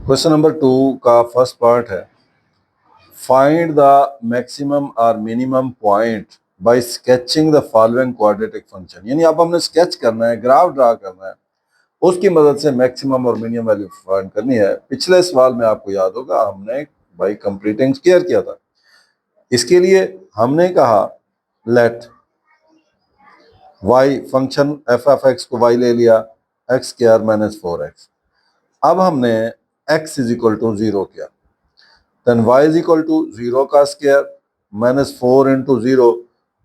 Question number 2 का first part है find the maximum और minimum point by sketching the following quadratic function. यानी अब हमने स्केच करना है, ग्राफ ड्रा करना है, उसकी मदद से मैक्सिमम और मिनिमम वैल्यू फाइंड करनी है। पिछले सवाल में आपको याद होगा हमने बाय कंप्लीटिंग स्क्वायर किया था। इसके लिए हमने कहा let y function F of X को y ले लिया एक्स स्क्वायर माइनस 4x। अब हमने x इज इक्वल टू 0 किया, then y is equal to 0 का स्क्वायर माइनस 4 इंटू 0,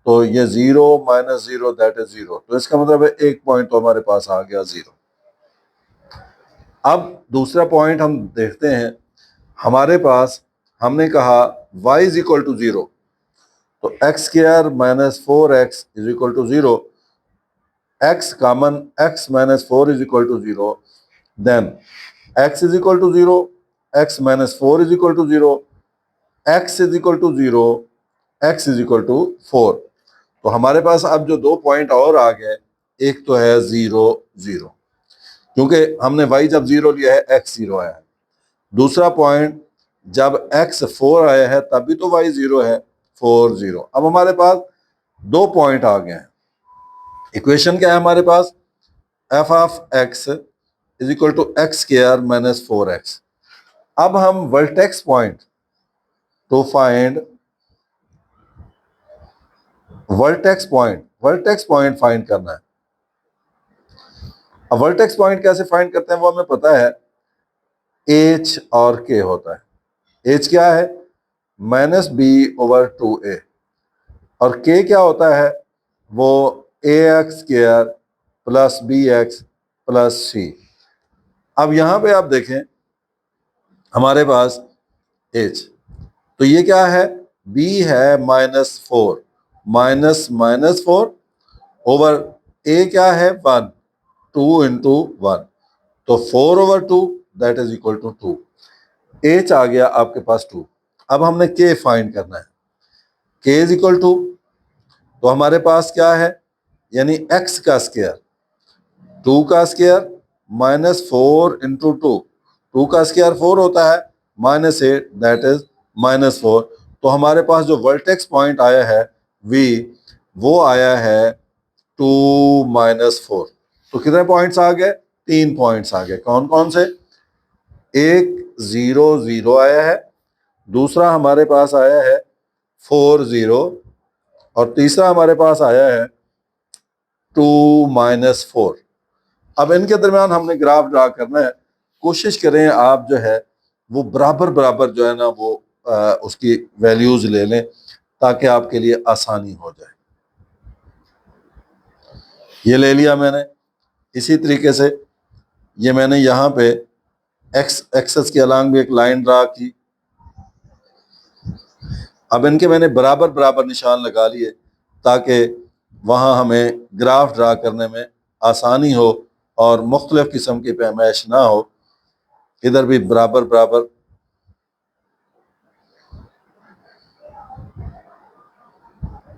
तो ये 0 माइनस 0 दैट इज 0। तो इसका मतलब है एक पॉइंट तो हमारे पास आ गया 0। अब दूसरा पॉइंट हम देखते हैं। हमारे पास हमने कहा y इज इक्वल टू 0, तो X square minus 4x is equal to 0, x common x minus 4 is equal to 0, then x is equal to 0, x minus 4 is equal to 0, x is equal to 0, x is equal to 4। तो हमारे पास अब जो दो point और आ गए, एक तो है 0 0, क्योंकि हमने y जब 0 लिया है x 0 आया है। दूसरा पॉइंट जब x 4 आया है तब भी तो y 0 है, 4 0। अब हमारे पास दो पॉइंट आ गए हैं। इक्वेशन क्या है हमारे पास? f of x is equal to X square minus 4x। अब हम vertex point to find vertex point find करना है। अब वर्टेक्स पॉइंट कैसे फाइंड करते हैं वो हमें पता है, h और k होता है। h क्या है? माइनस बी ओवर 2a, और k क्या होता है? वो ax square plus bx plus c। अब यहां पे आप देखें हमारे पास h, तो ये क्या है? b है -4, माइनस माइनस 4 ओवर a क्या है? 1, 2 इंटू 1, तो 4 over 2 that is equal to 2। h आ गया आपके पास 2। अब हमने k फाइंड करना है। k इज इक्वल टू, तो हमारे पास क्या है? यानी x का स्क्वायर, 2 का स्क्वायर माइनस 4 इंटू 2, 2 का स्क्वायर 4 होता है, माइनस 8 दैट इज माइनस 4। तो हमारे पास जो वर्टेक्स पॉइंट आया है v, वो आया है 2 माइनस 4। तो कितने पॉइंट्स आ गए? 3 पॉइंट्स आ गए। कौन कौन से? एक 0 0 आया है, दूसरा हमारे पास आया है 4 0, और तीसरा हमारे पास आया है 2 माइनस 4। अब इनके दरमियान हमने ग्राफ ड्रा करना है। कोशिश करें आप जो है वो बराबर बराबर जो है ना वो उसकी वैल्यूज ले लें ताकि आपके लिए आसानी हो जाए। ये ले लिया मैंने। इसी तरीके से ये मैंने यहाँ पे एक्स एक्सेस के अलांग भी एक लाइन ड्रा की। अब इनके मैंने बराबर बराबर निशान लगा लिए ताकि वहाँ हमें ग्राफ ड्रा करने में आसानी हो और मुख्तलिफ किस्म की पैमाइश ना हो। इधर भी बराबर बराबर,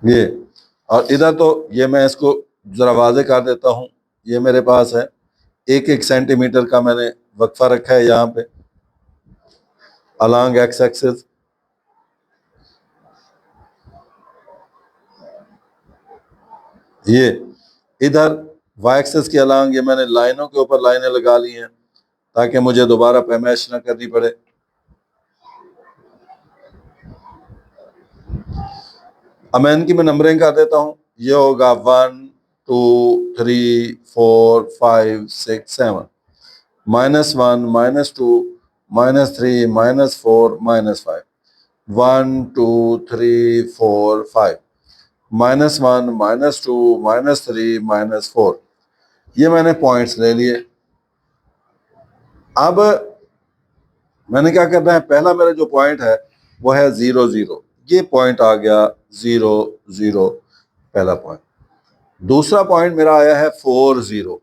ये, और इधर तो ये मैं इसको जरा वाजे कर देता हूँ। ये मेरे पास है 1 सेंटीमीटर का मैंने वक्फा रखा है यहाँ पे अलांग एक्स एक्सिस। ये इधर वाई एक्सिस के अलांग ये मैंने लाइनों के ऊपर लाइनें लगा ली हैं ताकि मुझे दोबारा पैमाइश ना करनी पड़े। अब मैं इनकी मैं नंबरिंग कर देता हूँ। ये होगा 1 2 3 4 5 6 7, -1 -2 -3 -4 -5, 1 2 3 4 5, -1 -2 -3 -4। ये मैंने पॉइंट्स ले लिए। अब मैंने क्या करना है, पहला मेरा जो पॉइंट है वो है 0 0। ये पॉइंट आ गया 0 0, पहला पॉइंट। दूसरा पॉइंट मेरा आया है 4 0,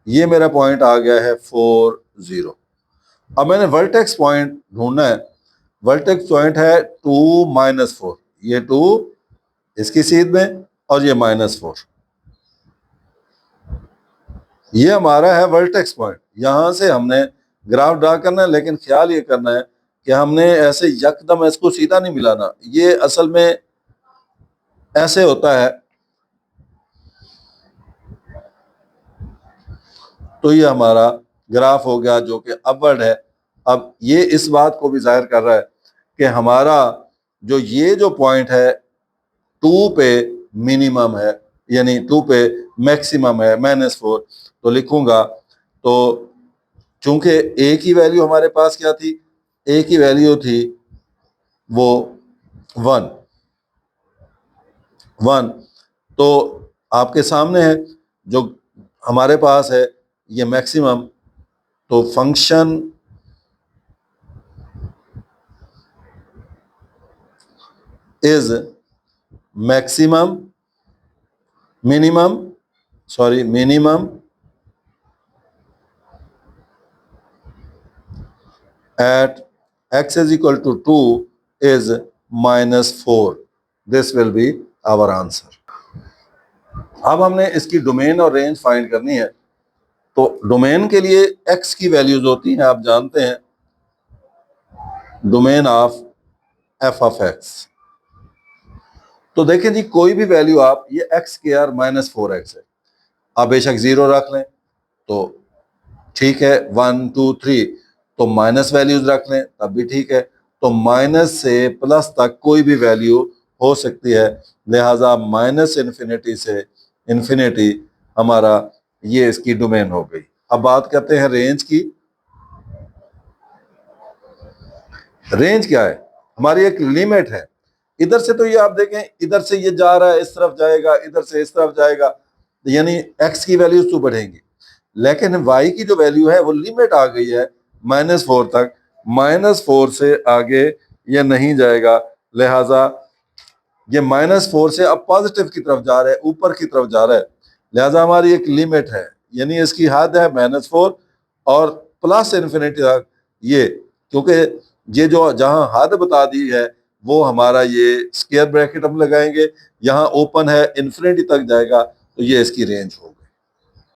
ये मेरा पॉइंट आ गया है 4 0। अब मैंने वर्टेक्स पॉइंट ढूंढना है। वर्टेक्स पॉइंट है 2 -4, ये 2 इसकी सीध में और ये -4, ये हमारा है वर्टेक्स पॉइंट। यहां से हमने ग्राफ ड्रा करना है, लेकिन ख्याल ये करना है कि हमने ऐसे यकदम इसको सीधा नहीं मिलाना। ये असल में ऐसे होता है, तो ये हमारा ग्राफ हो गया जो कि अपवर्ड है। अब ये इस बात को भी जाहिर कर रहा है कि हमारा ये जो पॉइंट है 2 पे मिनिमम है, यानी 2 पे मैक्सिमम है -4। तो लिखूंगा, तो चूंकि ए की वैल्यू हमारे पास क्या थी, ए की वैल्यू थी वो 1, तो आपके सामने है जो हमारे पास है ये मैक्सिमम, तो function is maximum minimum at x is equal to 2 is -4. This will be our answer. अब हमने इसकी डोमेन और रेंज फाइंड करनी है। तो डोमेन के लिए x की वैल्यूज होती हैं, आप जानते हैं, domain of f of x। तो देखें जी, कोई भी वैल्यू आप, ये x स्क्वायर -4x है, आप बेशक 0 रख लें तो ठीक है, 1 2 3 तो माइनस वैल्यूज रख लें तब भी ठीक है। तो माइनस से प्लस तक कोई भी वैल्यू हो सकती है, लिहाजा -∞ से इन्फिनिटी हमारा ये इसकी डोमेन हो गई। अब बात करते हैं रेंज की। रेंज क्या है, हमारी एक लिमिट है। इधर से तो ये आप देखें, इधर से ये जा रहा है, इस तरफ जाएगा, इधर से इस तरफ जाएगा, यानी x की वैल्यूज तो बढ़ेंगी, लेकिन y की जो वैल्यू है वो लिमिट आ गई है -4 तक। -4 से आगे ये नहीं जाएगा, लिहाजा ये -4 से अब पॉजिटिव की तरफ जा रहा है, ऊपर की तरफ जा रहा है, लिहाजा हमारी एक लिमिट है, यानी इसकी हद है -4 और +∞ तक। ये क्योंकि ये जो जहां हद बता दी है वो हमारा ये स्क्वायर ब्रैकेट हम लगाएंगे, यहाँ ओपन है, इन्फिनिटी तक जाएगा, तो ये इसकी रेंज हो।